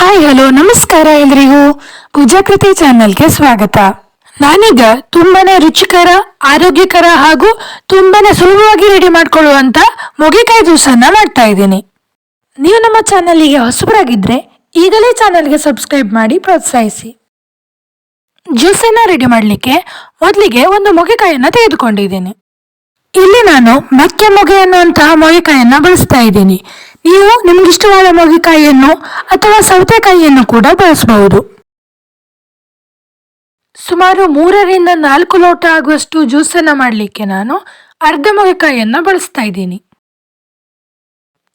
Hi hello ನಮಸ್ಕಾರ ಎಲ್ರಿಗೂ ಪೂಜಾಕೃತಿ ಚಾನೆಲ್ಗೆ ಸ್ವಾಗತ. ನಾನೀಗ ತುಂಬಾನೇ ರುಚಿಕರ, ಆರೋಗ್ಯಕರ ಹಾಗೂ ತುಂಬಾನೇ ಸುಲಭವಾಗಿ ರೆಡಿ ಮಾಡ್ಕೊಳ್ಳುವಂತ ಮೊಗೆಕಾಯಿ ಜ್ಯೂಸನ್ನ ಮಾಡ್ತಾ ಇದ್ದೀನಿ. ನೀವು ನಮ್ಮ ಚಾನಲ್ಗೆ ಹೊಸಬರಾಗಿದ್ರೆ ಈಗಲೇ ಚಾನಲ್ಗೆ ಸಬ್ಸ್ಕ್ರೈಬ್ ಮಾಡಿ ಪ್ರೋತ್ಸಾಹಿಸಿ. ಜ್ಯೂಸನ್ನ ರೆಡಿ ಮಾಡಲಿಕ್ಕೆ ಮೊದಲಿಗೆ ಒಂದು ಮೊಗೆಕಾಯಿಯನ್ನ ತೆಗೆದುಕೊಂಡಿದ್ದೀನಿ. ಇಲ್ಲಿ ನಾನು ಮೆಕ್ಕೆ ಮೊಗೆ ಅನ್ನುವಂತಹ ಮೊಗೆಕಾಯಿಯನ್ನ ಬಳಸ್ತಾ ಇದ್ದೀನಿ. ನೀವು ನಿಮ್ಗಿಷ್ಟವಾದ ಮೊಗೆಕಾಯಿಯನ್ನು ಅಥವಾ ಸೌತೆಕಾಯಿಯನ್ನು ಕೂಡ ಬಳಸಬಹುದು. ಸುಮಾರು 3ರಿಂದ 4 ಲೋಟ ಆಗುವಷ್ಟು ಜ್ಯೂಸನ್ನ ಮಾಡಲಿಕ್ಕೆ ನಾನು ಅರ್ಧ ಮೊಗೆಕಾಯಿಯನ್ನ ಬಳಸ್ತಾ ಇದ್ದೀನಿ.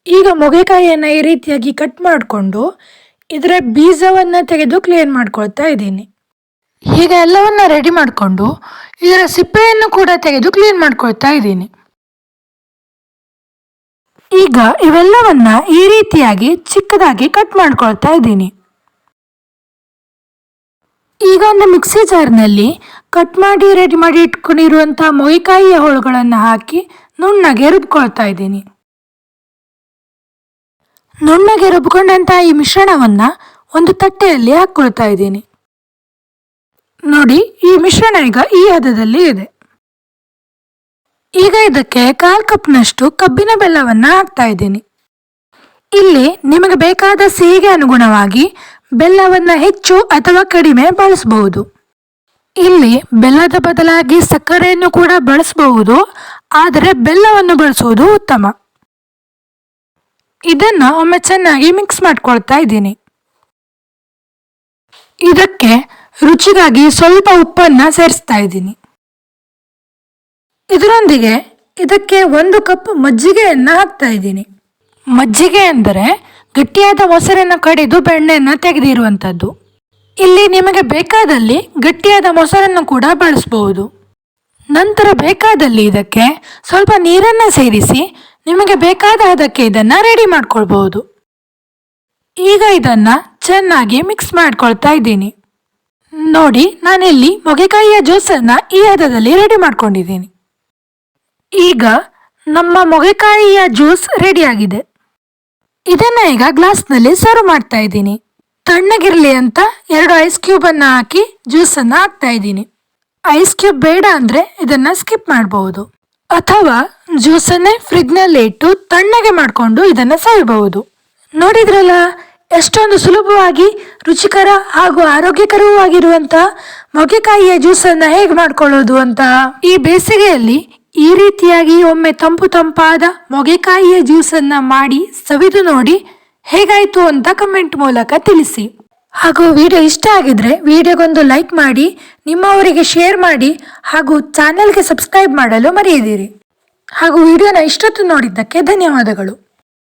ಈಗ ಮೊಗೆಕಾಯಿಯನ್ನ ಈ ರೀತಿಯಾಗಿ ಕಟ್ ಮಾಡಿಕೊಂಡು ಇದರ ಬೀಜವನ್ನ ತೆಗೆದು ಕ್ಲೀನ್ ಮಾಡ್ಕೊಳ್ತಾ ಇದ್ದೀನಿ. ಈಗ ಎಲ್ಲವನ್ನ ರೆಡಿ ಮಾಡಿಕೊಂಡು ಇದರ ಸಿಪ್ಪೆಯನ್ನು ಕೂಡ ತೆಗೆದು ಕ್ಲೀನ್ ಮಾಡ್ಕೊಳ್ತಾ ಇದ್ದೀನಿ. ಈಗ ಇವೆಲ್ಲವನ್ನ ಈ ರೀತಿಯಾಗಿ ಚಿಕ್ಕದಾಗಿ ಕಟ್ ಮಾಡ್ಕೊಳ್ತಾ ಇದ್ದೀನಿ. ಈಗ ಒಂದು ಮಿಕ್ಸಿ ಜಾರ್ನಲ್ಲಿ ಕಟ್ ಮಾಡಿ ರೆಡಿ ಮಾಡಿ ಇಟ್ಕೊಂಡಿರುವಂತಹ ಮೊಗೆಕಾಯಿಯ ಹೋಳುಗಳನ್ನು ಹಾಕಿ ನುಣ್ಣಗೆ ರುಬ್ಕೊಳ್ತಾ ಇದ್ದೀನಿ. ನುಣ್ಣಗೆ ರುಬ್ಕೊಂಡಂತಹ ಈ ಮಿಶ್ರಣವನ್ನ ಒಂದು ತಟ್ಟೆಯಲ್ಲಿ ಹಾಕೊಳ್ತಾ ಇದ್ದೀನಿ. ನೋಡಿ, ಈ ಮಿಶ್ರಣ ಈಗ ಈ ಹದದಲ್ಲಿ ಇದೆ. ಈಗ ಇದಕ್ಕೆ 1/4 ಕಪ್ನಷ್ಟು ಕಬ್ಬಿನ ಬೆಲ್ಲವನ್ನ ಹಾಕ್ತಾ ಇದ್ದೀನಿ. ಇಲ್ಲಿ ನಿಮಗೆ ಬೇಕಾದ ಸಿಹಿಗೆ ಅನುಗುಣವಾಗಿ ಬೆಲ್ಲವನ್ನ ಹೆಚ್ಚು ಅಥವಾ ಕಡಿಮೆ ಬಳಸಬಹುದು. ಇಲ್ಲಿ ಬೆಲ್ಲದ ಬದಲಾಗಿ ಸಕ್ಕರೆಯನ್ನು ಕೂಡ ಬಳಸಬಹುದು, ಆದರೆ ಬೆಲ್ಲವನ್ನು ಬಳಸುವುದು ಉತ್ತಮ. ಇದನ್ನ ಒಮ್ಮೆ ಚೆನ್ನಾಗಿ ಮಿಕ್ಸ್ ಮಾಡ್ಕೊಳ್ತಾ ಇದ್ದೀನಿ. ಇದಕ್ಕೆ ರುಚಿಗಾಗಿ ಸ್ವಲ್ಪ ಉಪ್ಪನ್ನ ಸೇರಿಸ್ತಾ ಇದ್ದೀನಿ. ಇದರೊಂದಿಗೆ ಇದಕ್ಕೆ 1 ಕಪ್ ಮಜ್ಜಿಗೆಯನ್ನ ಹಾಕ್ತಾ ಇದ್ದೀನಿ. ಮಜ್ಜಿಗೆ ಅಂದರೆ ಗಟ್ಟಿಯಾದ ಮೊಸರನ್ನ ಕಡಿದು ಬೆಣ್ಣೆಯನ್ನ ತೆಗೆದಿರುವಂಥದ್ದು. ಇಲ್ಲಿ ನಿಮಗೆ ಬೇಕಾದಲ್ಲಿ ಗಟ್ಟಿಯಾದ ಮೊಸರನ್ನು ಕೂಡ ಬಳಸಬಹುದು. ನಂತರ ಬೇಕಾದಲ್ಲಿ ಇದಕ್ಕೆ ಸ್ವಲ್ಪ ನೀರನ್ನ ಸೇರಿಸಿ ನಿಮಗೆ ಬೇಕಾದ ಹದಕ್ಕೆ ಇದನ್ನ ರೆಡಿ ಮಾಡ್ಕೊಳ್ಬಹುದು. ಈಗ ಇದನ್ನ ಚೆನ್ನಾಗಿ ಮಿಕ್ಸ್ ಮಾಡ್ಕೊಳ್ತಾ ಇದ್ದೀನಿ. ನೋಡಿ, ನಾನಿಲ್ಲಿ ಮೊಗೆಕಾಯಿಯ ಜ್ಯೂಸನ್ನ ಈ ಹದದಲ್ಲಿ ರೆಡಿ ಮಾಡ್ಕೊಂಡಿದ್ದೀನಿ. ಈಗ ನಮ್ಮ ಮೊಗೆಕಾಯಿಯ ಜ್ಯೂಸ್ ರೆಡಿಯಾಗಿದೆ. ಇದನ್ನ ಈಗ ಗ್ಲಾಸ್ನಲ್ಲಿ ಸರ್ವ್ ಮಾಡ್ತಾ ಇದ್ದೀನಿ. ತಣ್ಣಗಿರಲಿ ಅಂತ 2 ಐಸ್ ಕ್ಯೂಬ್ ಅನ್ನ ಹಾಕಿ ಜ್ಯೂಸನ್ನ ಹಾಕ್ತಾ ಇದ್ದೀನಿ. ಐಸ್ ಕ್ಯೂಬ್ ಬೇಡ ಅಂದ್ರೆ ಇದನ್ನ ಸ್ಕಿಪ್ ಮಾಡಬಹುದು, ಅಥವಾ ಜ್ಯೂಸನ್ನೇ ಫ್ರಿಡ್ಜ್ನಲ್ಲಿ ಇಟ್ಟು ತಣ್ಣಗೆ ಮಾಡಿಕೊಂಡು ಇದನ್ನ ಸವಿಬಹುದು. ನೋಡಿದ್ರಲ್ಲ, ಎಷ್ಟೊಂದು ಸುಲಭವಾಗಿ ರುಚಿಕರ ಹಾಗೂ ಆರೋಗ್ಯಕರವೂ ಆಗಿರುವಂತಹ ಮೊಗೆಕಾಯಿಯ ಜ್ಯೂಸನ್ನ ಹೇಗೆ ಮಾಡ್ಕೊಳ್ಳೋದು ಅಂತ. ಈ ಬೇಸಿಗೆಯಲ್ಲಿ ಈ ರೀತಿಯಾಗಿ ಒಮ್ಮೆ ತಂಪಾದ ಮೊಗೆಕಾಯಿಯ ಜ್ಯೂಸನ್ನ ಮಾಡಿ ಸವಿದು ನೋಡಿ ಹೇಗಾಯ್ತು ಅಂತ ಕಮೆಂಟ್ ಮೂಲಕ ತಿಳಿಸಿ. ಹಾಗೂ ವಿಡಿಯೋ ಇಷ್ಟ ಆಗಿದ್ರೆ ವಿಡಿಯೋಗೊಂದು ಲೈಕ್ ಮಾಡಿ, ನಿಮ್ಮವರಿಗೆ ಶೇರ್ ಮಾಡಿ, ಹಾಗೂ ಚಾನೆಲ್ಗೆ ಸಬ್ಸ್ಕ್ರೈಬ್ ಮಾಡಲು ಮರೆಯದಿರಿ. ಹಾಗೂ ವಿಡಿಯೋನ ಇಷ್ಟೊತ್ತು ನೋಡಿದ್ದಕ್ಕೆ ಧನ್ಯವಾದಗಳು.